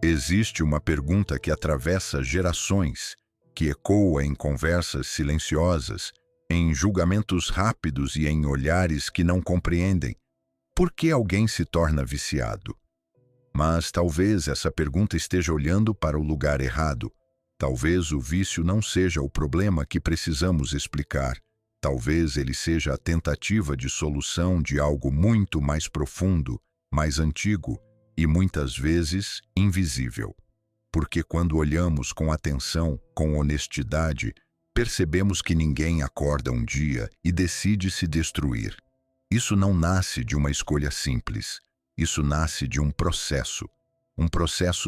Existe uma pergunta que atravessa gerações, que ecoa em conversas silenciosas, em julgamentos rápidos e em olhares que não compreendem. Por que alguém se torna viciado? Mas talvez essa pergunta esteja olhando para o lugar errado. Talvez o vício não seja o problema que precisamos explicar. Talvez ele seja a tentativa de solução de algo muito mais profundo, mais antigo e muitas vezes invisível. Porque quando olhamos com atenção, com honestidade, percebemos que ninguém acorda um dia e decide se destruir. Isso não nasce de uma escolha simples. Isso nasce de um processo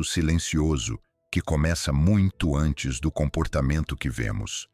silencioso que começa muito antes do comportamento que vemos.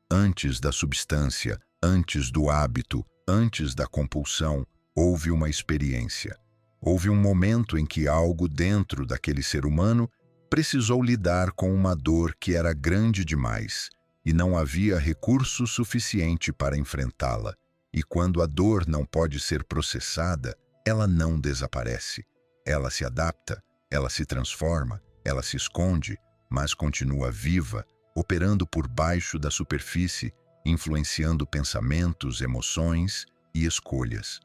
Antes da substância, antes do hábito, antes da compulsão, houve uma experiência. Houve um momento em que algo dentro daquele ser humano precisou lidar com uma dor que era grande demais e não havia recurso suficiente para enfrentá-la. E quando a dor não pode ser processada, ela não desaparece. Ela se adapta, ela se transforma, ela se esconde, mas continua viva, operando por baixo da superfície, influenciando pensamentos, emoções e escolhas.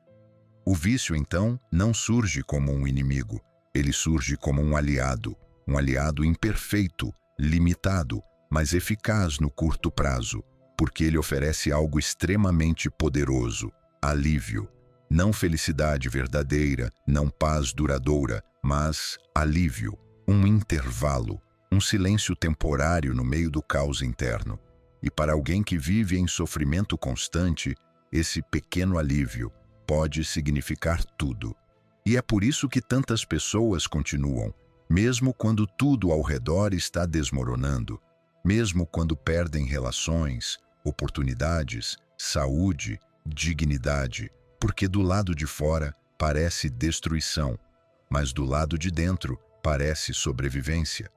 O vício, então, não surge como um inimigo, ele surge como um aliado imperfeito, limitado, mas eficaz no curto prazo, porque ele oferece algo extremamente poderoso: alívio. Não felicidade verdadeira, não paz duradoura, mas alívio, um intervalo, um silêncio temporário no meio do caos interno. E para alguém que vive em sofrimento constante, esse pequeno alívio pode significar tudo. E é por isso que tantas pessoas continuam, mesmo quando tudo ao redor está desmoronando, mesmo quando perdem relações, oportunidades, saúde, dignidade, porque do lado de fora parece destruição, mas do lado de dentro parece sobrevivência.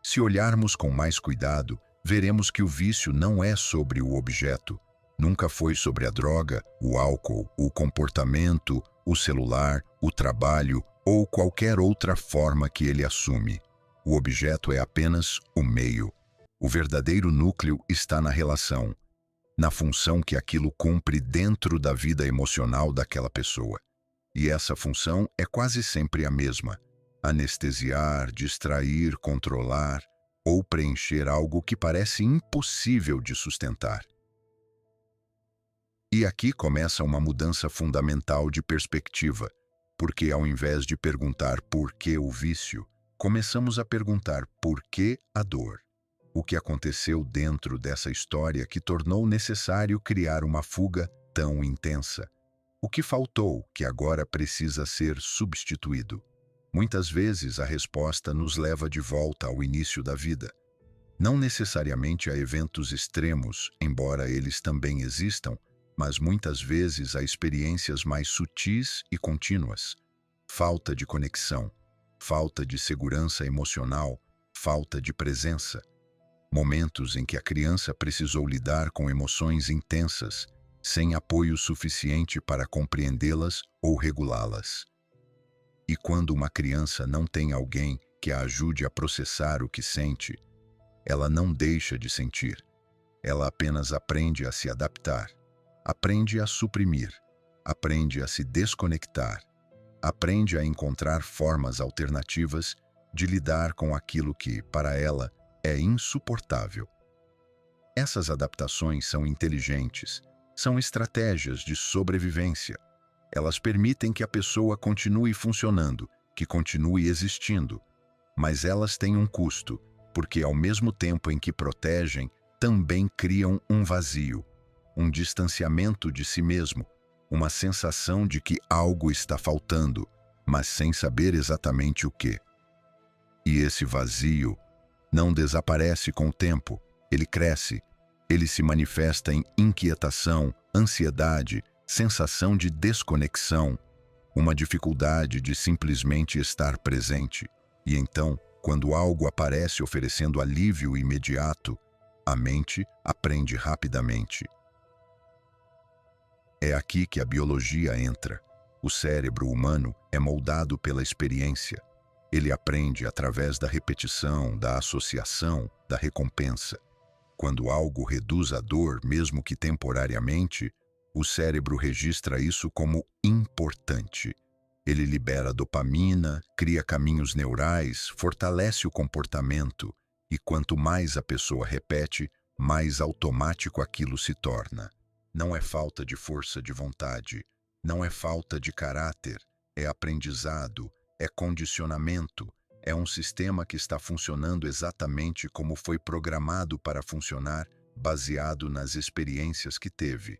Se olharmos com mais cuidado, veremos que o vício não é sobre o objeto. Nunca foi sobre a droga, o álcool, o comportamento, o celular, o trabalho ou qualquer outra forma que ele assume. O objeto é apenas o meio. O verdadeiro núcleo está na relação, na função que aquilo cumpre dentro da vida emocional daquela pessoa. E essa função é quase sempre a mesma: anestesiar, distrair, controlar ou preencher algo que parece impossível de sustentar. E aqui começa uma mudança fundamental de perspectiva, porque ao invés de perguntar por que o vício, começamos a perguntar por que a dor. O que aconteceu dentro dessa história que tornou necessário criar uma fuga tão intensa? O que faltou que agora precisa ser substituído? Muitas vezes a resposta nos leva de volta ao início da vida. Não necessariamente a eventos extremos, embora eles também existam, mas muitas vezes a experiências mais sutis e contínuas. Falta de conexão, falta de segurança emocional, falta de presença. Momentos em que a criança precisou lidar com emoções intensas, sem apoio suficiente para compreendê-las ou regulá-las. E quando uma criança não tem alguém que a ajude a processar o que sente, ela não deixa de sentir. Ela apenas aprende a se adaptar, aprende a suprimir, aprende a se desconectar, aprende a encontrar formas alternativas de lidar com aquilo que, para ela, é insuportável. Essas adaptações são inteligentes, são estratégias de sobrevivência. Elas permitem que a pessoa continue funcionando, que continue existindo. Mas elas têm um custo, porque ao mesmo tempo em que protegem, também criam um vazio, um distanciamento de si mesmo, uma sensação de que algo está faltando, mas sem saber exatamente o que. E esse vazio não desaparece com o tempo, ele cresce, ele se manifesta em inquietação, ansiedade, sensação de desconexão, uma dificuldade de simplesmente estar presente. E então, quando algo aparece oferecendo alívio imediato, a mente aprende rapidamente. É aqui que a biologia entra. O cérebro humano é moldado pela experiência. Ele aprende através da repetição, da associação, da recompensa. Quando algo reduz a dor, mesmo que temporariamente, o cérebro registra isso como importante. Ele libera dopamina, cria caminhos neurais, fortalece o comportamento, e quanto mais a pessoa repete, mais automático aquilo se torna. Não é falta de força de vontade, não é falta de caráter, é aprendizado, é condicionamento, é um sistema que está funcionando exatamente como foi programado para funcionar, baseado nas experiências que teve.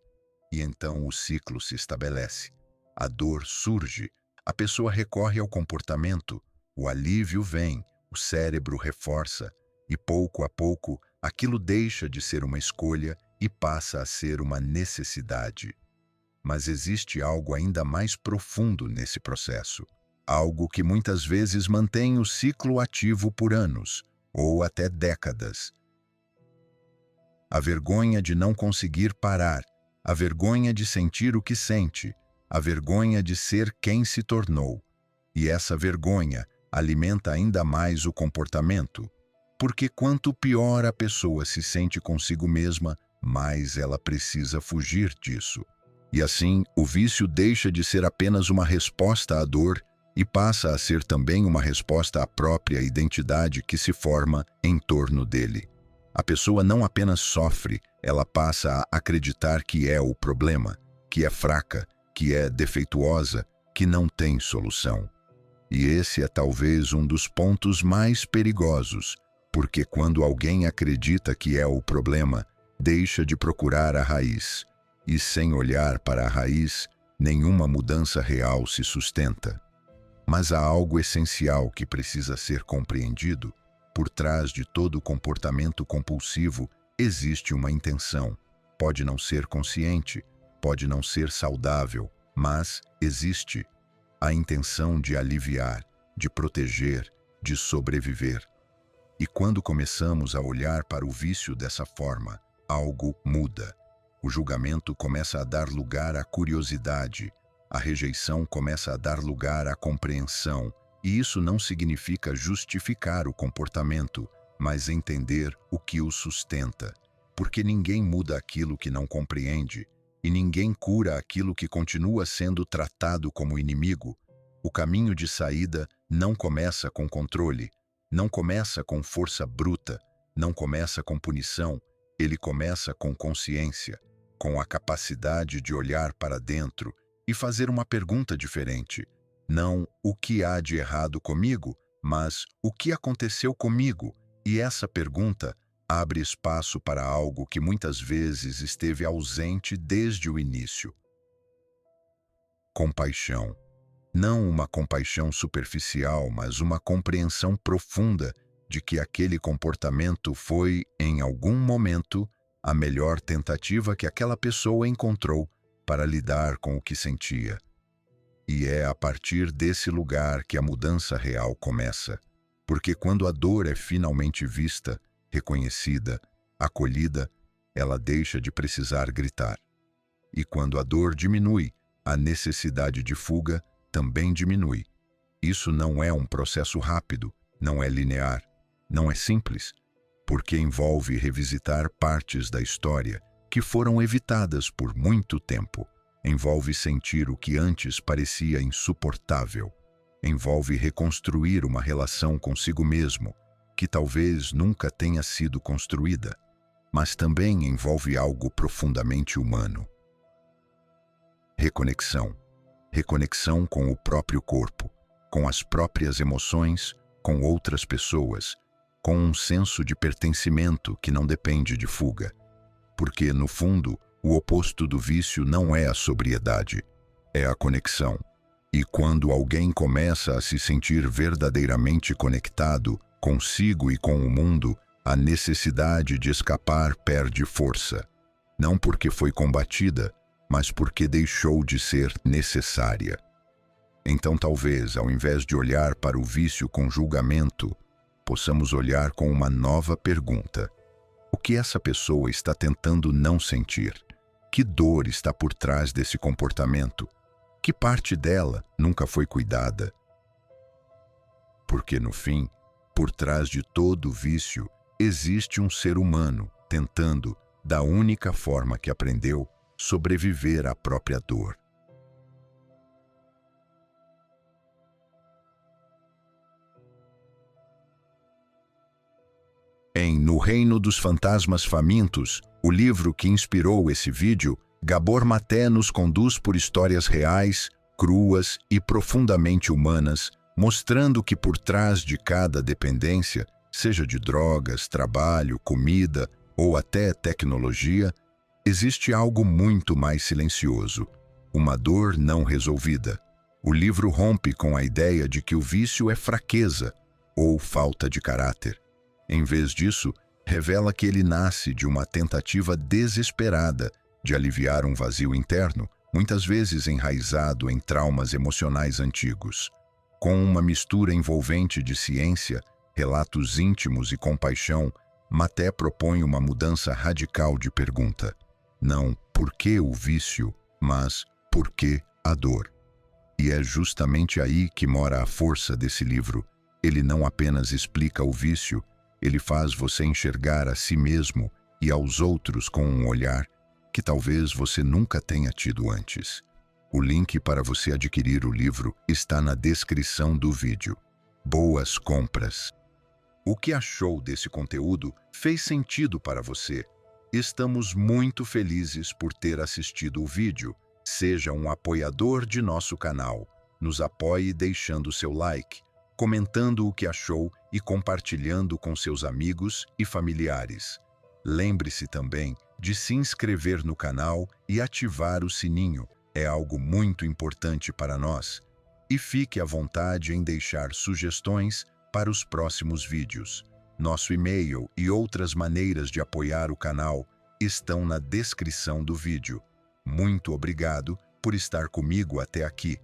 E então o ciclo se estabelece. A dor surge, a pessoa recorre ao comportamento, o alívio vem, o cérebro reforça, e pouco a pouco aquilo deixa de ser uma escolha e passa a ser uma necessidade. Mas existe algo ainda mais profundo nesse processo. Algo que muitas vezes mantém o ciclo ativo por anos, ou até décadas. A vergonha de não conseguir parar, a vergonha de sentir o que sente, a vergonha de ser quem se tornou. E essa vergonha alimenta ainda mais o comportamento, porque quanto pior a pessoa se sente consigo mesma, mais ela precisa fugir disso. E assim, o vício deixa de ser apenas uma resposta à dor e passa a ser também uma resposta à própria identidade que se forma em torno dele. A pessoa não apenas sofre, ela passa a acreditar que é o problema, que é fraca, que é defeituosa, que não tem solução. E esse é talvez um dos pontos mais perigosos, porque quando alguém acredita que é o problema, deixa de procurar a raiz. E sem olhar para a raiz, nenhuma mudança real se sustenta. Mas há algo essencial que precisa ser compreendido. Por trás de todo comportamento compulsivo existe uma intenção. Pode não ser consciente, pode não ser saudável, mas existe. A intenção de aliviar, de proteger, de sobreviver. E quando começamos a olhar para o vício dessa forma, algo muda. O julgamento começa a dar lugar à curiosidade, a rejeição começa a dar lugar à compreensão, e isso não significa justificar o comportamento, mas entender o que o sustenta. Porque ninguém muda aquilo que não compreende, e ninguém cura aquilo que continua sendo tratado como inimigo. O caminho de saída não começa com controle, não começa com força bruta, não começa com punição, ele começa com consciência, com a capacidade de olhar para dentro e fazer uma pergunta diferente. Não o que há de errado comigo, mas o que aconteceu comigo. E essa pergunta abre espaço para algo que muitas vezes esteve ausente desde o início. Compaixão. Não uma compaixão superficial, mas uma compreensão profunda de que aquele comportamento foi, em algum momento, a melhor tentativa que aquela pessoa encontrou para lidar com o que sentia. E é a partir desse lugar que a mudança real começa, porque quando a dor é finalmente vista, reconhecida, acolhida, ela deixa de precisar gritar. E quando a dor diminui, a necessidade de fuga também diminui. Isso não é um processo rápido, não é linear, não é simples, porque envolve revisitar partes da história que foram evitadas por muito tempo. Envolve sentir o que antes parecia insuportável. Envolve reconstruir uma relação consigo mesmo, que talvez nunca tenha sido construída, mas também envolve algo profundamente humano. Reconexão. Reconexão com o próprio corpo, com as próprias emoções, com outras pessoas, com um senso de pertencimento que não depende de fuga. Porque, no fundo, o oposto do vício não é a sobriedade, é a conexão. E quando alguém começa a se sentir verdadeiramente conectado consigo e com o mundo, a necessidade de escapar perde força. Não porque foi combatida, mas porque deixou de ser necessária. Então talvez, ao invés de olhar para o vício com julgamento, possamos olhar com uma nova pergunta. O que essa pessoa está tentando não sentir? Que dor está por trás desse comportamento? Que parte dela nunca foi cuidada? Porque, no fim, por trás de todo vício, existe um ser humano tentando, da única forma que aprendeu, sobreviver à própria dor. Em No Reino dos Fantasmas Famintos, o livro que inspirou esse vídeo, Gabor Maté nos conduz por histórias reais, cruas e profundamente humanas, mostrando que por trás de cada dependência, seja de drogas, trabalho, comida ou até tecnologia, existe algo muito mais silencioso, uma dor não resolvida. O livro rompe com a ideia de que o vício é fraqueza ou falta de caráter. Em vez disso, revela que ele nasce de uma tentativa desesperada de aliviar um vazio interno, muitas vezes enraizado em traumas emocionais antigos. Com uma mistura envolvente de ciência, relatos íntimos e compaixão, Maté propõe uma mudança radical de pergunta. Não por que o vício, mas por que a dor? E é justamente aí que mora a força desse livro. Ele não apenas explica o vício, ele faz você enxergar a si mesmo e aos outros com um olhar que talvez você nunca tenha tido antes. O link para você adquirir o livro está na descrição do vídeo. Boas compras! O que achou desse conteúdo? Fez sentido para você? Estamos muito felizes por ter assistido o vídeo. Seja um apoiador de nosso canal. Nos apoie deixando seu like, comentando o que achou e compartilhando com seus amigos e familiares. Lembre-se também de se inscrever no canal e ativar o sininho. É algo muito importante para nós. E fique à vontade em deixar sugestões para os próximos vídeos. Nosso e-mail e outras maneiras de apoiar o canal estão na descrição do vídeo. Muito obrigado por estar comigo até aqui.